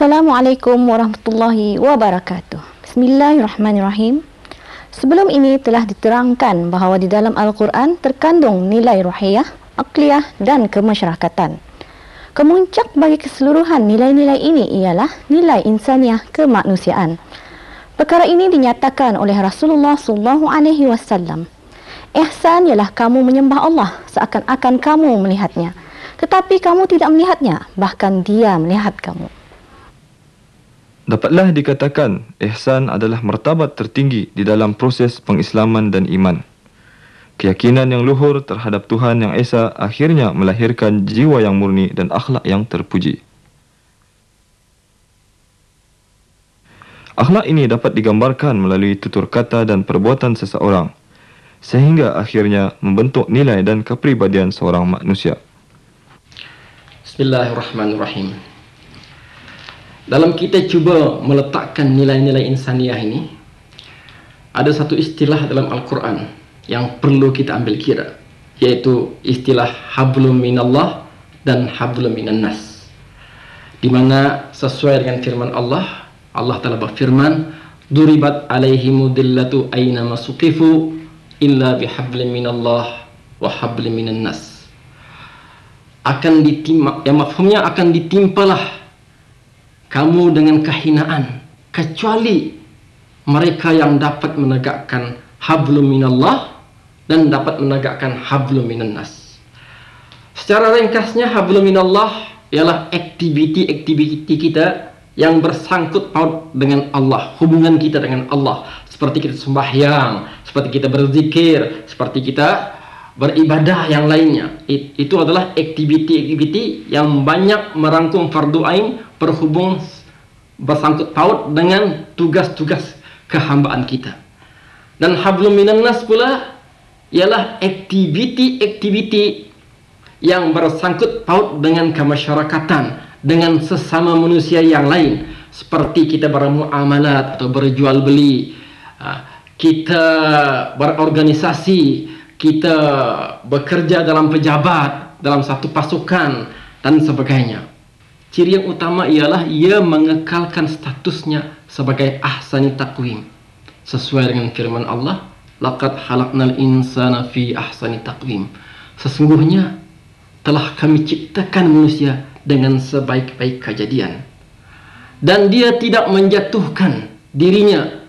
Assalamualaikum warahmatullahi wabarakatuh. Bismillahirrahmanirrahim. Sebelum ini telah diterangkan bahawa di dalam Al-Quran terkandung nilai ruhiyah, akliyah dan kemasyarakatan. Kemuncak bagi keseluruhan nilai-nilai ini ialah nilai insaniah kemanusiaan. Perkara ini dinyatakan oleh Rasulullah SAW. Ihsan ialah kamu menyembah Allah seakan-akan kamu melihatnya, tetapi kamu tidak melihatnya, bahkan Dia melihat kamu. Dapatlah dikatakan, ihsan adalah martabat tertinggi di dalam proses pengislaman dan iman. Keyakinan yang luhur terhadap Tuhan yang Esa akhirnya melahirkan jiwa yang murni dan akhlak yang terpuji. Akhlak ini dapat digambarkan melalui tutur kata dan perbuatan seseorang, sehingga akhirnya membentuk nilai dan kepribadian seorang manusia. Bismillahirrahmanirrahim. Dalam kita cuba meletakkan nilai-nilai insaniah ini, ada satu istilah dalam Al-Quran yang perlu kita ambil kira, yaitu istilah hablum minallah dan hablum minan nas, di mana sesuai dengan firman Allah, Allah Ta'ala berfirman, duribat alaihimu dillatu aina masuqifu illa bihablim minallah wa hablim minan nas. Akan ditimpa, yang mafhumnya akan ditimpalah kamu dengan kehinaan kecuali mereka yang dapat menegakkan hablum minallah dan dapat menegakkan hablum minan nas. Secara ringkasnya, hablum minallah ialah aktiviti-aktiviti kita yang bersangkut paut dengan Allah, hubungan kita dengan Allah, seperti kita sembahyang, seperti kita berzikir, seperti kita beribadah yang lainnya. Itu adalah aktiviti-aktiviti yang banyak merangkum fardu ain, berhubung bersangkut paut dengan tugas-tugas kehambaan kita. Dan hablum minan nas pula ialah aktiviti-aktiviti yang bersangkut paut dengan kemasyarakatan, dengan sesama manusia yang lain, seperti kita bermuamalat atau berjual beli, kita berorganisasi, kita bekerja dalam pejabat, dalam satu pasukan dan sebagainya. Ciri yang utama ialah ia mengekalkan statusnya sebagai ahsani taqwim, sesuai dengan firman Allah, laqad khalaqnal insana fi ahsani taqwim. Sesungguhnya telah kami ciptakan manusia dengan sebaik-baik kejadian, dan dia tidak menjatuhkan dirinya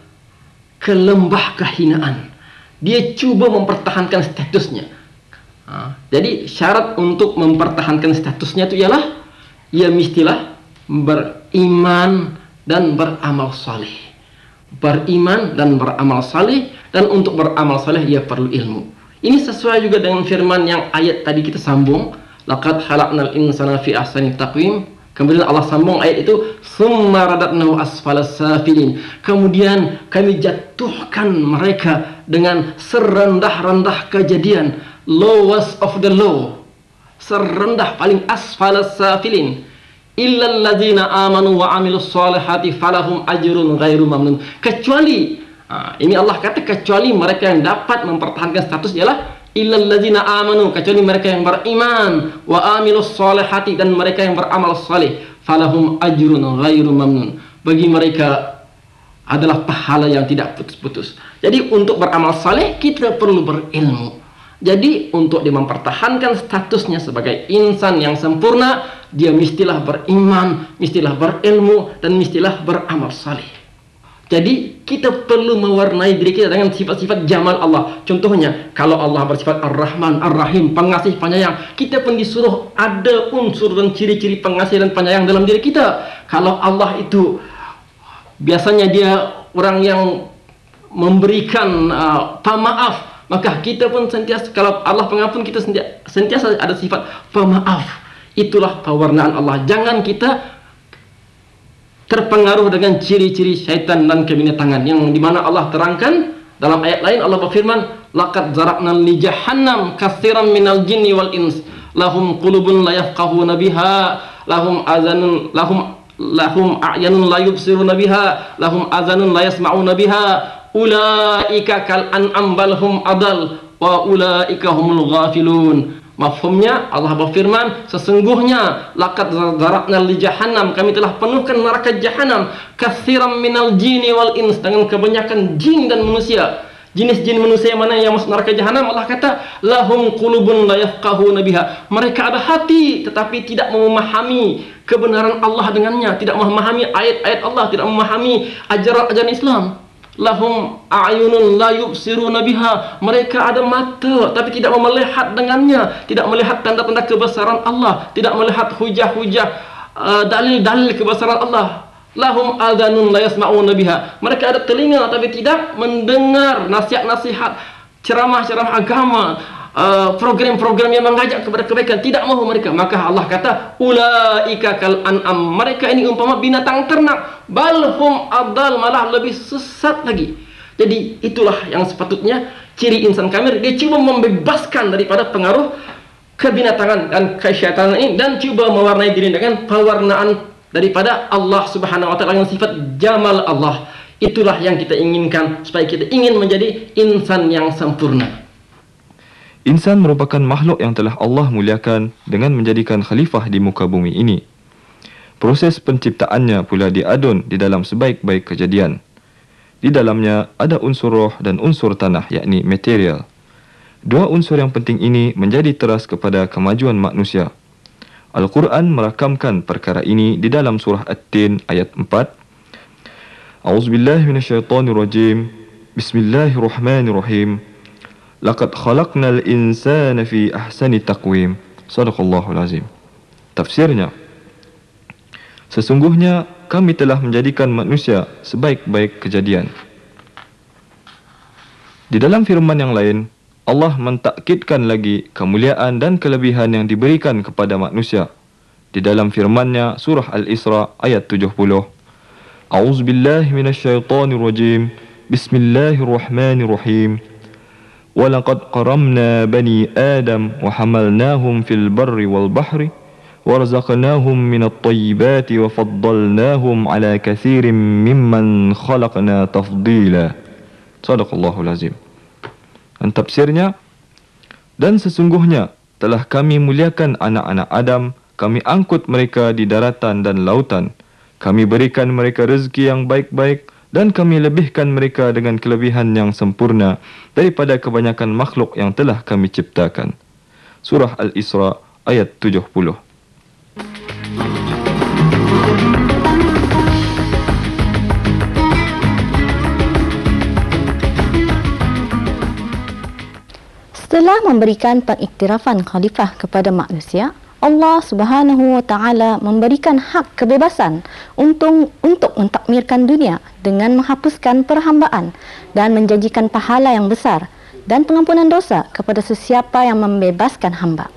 ke lembah kehinaan. Dia cuba mempertahankan statusnya. Jadi syarat untuk mempertahankan statusnya itu ialah ia mestilah beriman dan beramal saleh. Beriman dan beramal saleh, dan untuk beramal saleh ia perlu ilmu. Ini sesuai juga dengan firman yang ayat tadi kita sambung, laqad khalaqnal insana fi ahsani taqwim. Kemudian Allah sambung ayat itu, summa radatnahu asfalas safilin. Kemudian kami jatuhkan mereka dengan serendah-rendah kejadian, lowest of the low, serendah paling asfalas safilin. Illal ladzina amanu wa amilus solihati falahum ajrun ghairu mamnun. Kecuali ini Allah kata kecuali mereka yang dapat mempertahankan status ialah illal ladzina amanu, kecuali mereka yang beriman, wa amilus solihati, dan mereka yang beramal saleh, falahum ajrun ghairu mamnun. Bagi mereka adalah pahala yang tidak putus-putus. Jadi untuk beramal saleh kita perlu berilmu. Jadi untuk dia mempertahankan statusnya sebagai insan yang sempurna, dia mestilah beriman, mestilah berilmu, dan mestilah beramal saleh. Jadi kita perlu mewarnai diri kita dengan sifat-sifat jamal Allah. Contohnya, kalau Allah bersifat Ar-Rahman, Ar-Rahim, pengasih, penyayang, kita pun disuruh ada unsur dan ciri-ciri pengasih dan penyayang dalam diri kita. Kalau Allah itu biasanya dia orang yang memberikan pemaaf, maka kita pun sentiasa, kalau Allah pengampun, kita sentiasa ada sifat pemaaf. Itulah pewarnaan Allah. Jangan kita terpengaruh dengan ciri-ciri syaitan dan kebinatangan, yang dimana Allah terangkan dalam ayat lain. Allah berfirman, laqad zara'na li jahannam katsiran minal jinni wal ins lahum qulubun la yafqahuna biha lahum azanun lahum a'yanun la yubsiruna biha lahum azanun la yasma'una biha ulaika kal an'am bal hum adal wa ulaika humul ghafilun. Mafhumnya Allah berfirman, sesungguhnya laqad zara'na li jahannam, kami telah penuhkan neraka jahanam katsiran minal jinni wal ins, dengan kebanyakan jin dan manusia. Jenis jin manusia mana yang masuk neraka jahanam? Allah kata lahum qulubun la yafqahuna biha, mereka ada hati tetapi tidak memahami kebenaran Allah dengannya, tidak memahami ayat-ayat Allah, tidak memahami ajaran-ajaran Islam. Lahum a'yunun la yubsiruna biha, mereka ada mata tapi tidak melihat dengannya, tidak melihat tanda-tanda kebesaran Allah, tidak melihat hujah-hujah dalil-dalil kebesaran Allah. Lahum adhanun la yasma'una biha, mereka ada telinga tapi tidak mendengar nasihat-nasihat, ceramah-ceramah agama, program-program yang mengajak kepada kebaikan, tidak mahu mereka. Maka Allah kata ulaika kal an'am, mereka ini umpama binatang ternak, balhum adal, malah lebih sesat lagi. Jadi itulah yang sepatutnya ciri insan kamil, dia cuba membebaskan daripada pengaruh kebinatangan dan kesyaitanan ini, dan cuba mewarnai diri dengan pewarnaan daripada Allah Subhanahu wa taala, yang sifat jamal Allah. Itulah yang kita inginkan, supaya kita ingin menjadi insan yang sempurna. Insan merupakan makhluk yang telah Allah muliakan dengan menjadikan khalifah di muka bumi ini. Proses penciptaannya pula diadun di dalam sebaik-baik kejadian. Di dalamnya ada unsur roh dan unsur tanah, yakni material. Dua unsur yang penting ini menjadi teras kepada kemajuan manusia. Al-Quran merakamkan perkara ini di dalam surah At-Tin ayat 4. A'udzubillahi minasyaitonirrajim. Bismillahirrahmanirrahim. Laqad khalaqnal insana fi ahsani taqwim. Shadaqallahul azim. Tafsirnya, sesungguhnya kami telah menjadikan manusia sebaik-baik kejadian. Di dalam firman yang lain, Allah mentakkidkan lagi kemuliaan dan kelebihan yang diberikan kepada manusia. Di dalam firman-Nya surah Al-Isra ayat 70. A'udzubillahi minasyaitonirrajim. Bismillahirrahmanirrahim. Walaqad qaramna bani Adam wa hamalnahum fil barri wal bahri warzaqnahum minat thayyibati wa faddalnahum ala katsirin mimman khalaqna tafdila. Shadaqallahul azim. Dan tafsirnya, dan sesungguhnya telah kami muliakan anak-anak Adam, kami angkut mereka di daratan dan lautan, kami berikan mereka rezeki yang baik-baik, dan kami lebihkan mereka dengan kelebihan yang sempurna daripada kebanyakan makhluk yang telah kami ciptakan. Surah Al-Isra ayat 70. Setelah memberikan pengiktirafan khalifah kepada manusia, Allah Subhanahu wa taala memberikan hak kebebasan untuk mentakmirkan dunia dengan menghapuskan perhambaan dan menjanjikan pahala yang besar dan pengampunan dosa kepada sesiapa yang membebaskan hamba.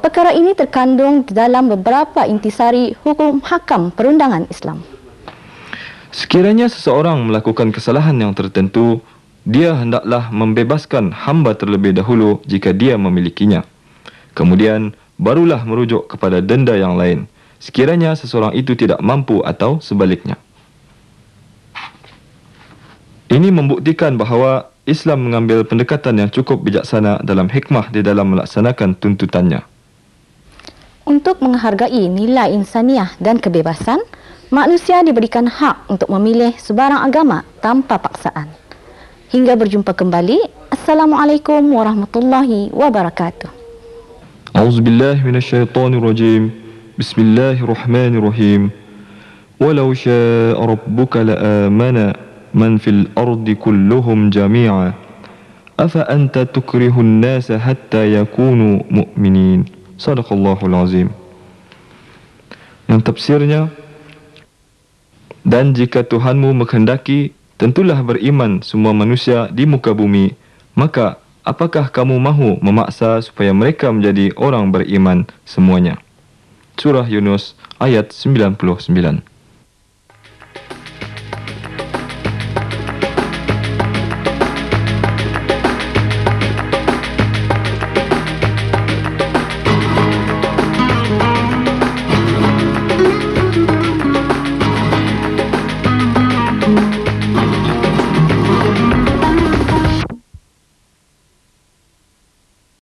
Perkara ini terkandung di dalam beberapa intisari hukum hakam perundangan Islam. Sekiranya seseorang melakukan kesalahan yang tertentu, dia hendaklah membebaskan hamba terlebih dahulu jika dia memilikinya. Kemudian barulah merujuk kepada denda yang lain sekiranya seseorang itu tidak mampu atau sebaliknya. Ini membuktikan bahawa Islam mengambil pendekatan yang cukup bijaksana dalam hikmah di dalam melaksanakan tuntutannya. Untuk menghargai nilai insaniah dan kebebasan, manusia diberikan hak untuk memilih sebarang agama tanpa paksaan. Hingga berjumpa kembali. Assalamualaikum warahmatullahi wabarakatuh. A'udzubillahi minasyaitonirrajim. Bismillahirrahmanirrahim. Walau syaa rabbuka la'amana man fil ardi kulluhum jami'a. Afa anta tukrihun nasa hatta yakunu mu'minin. Shadaqallahul azim. Yang tafsirnya, dan jika Tuhanmu menghendaki, tentulah beriman semua manusia di muka bumi, maka apakah kamu mahu memaksa supaya mereka menjadi orang beriman semuanya? Surah Yunus ayat 99.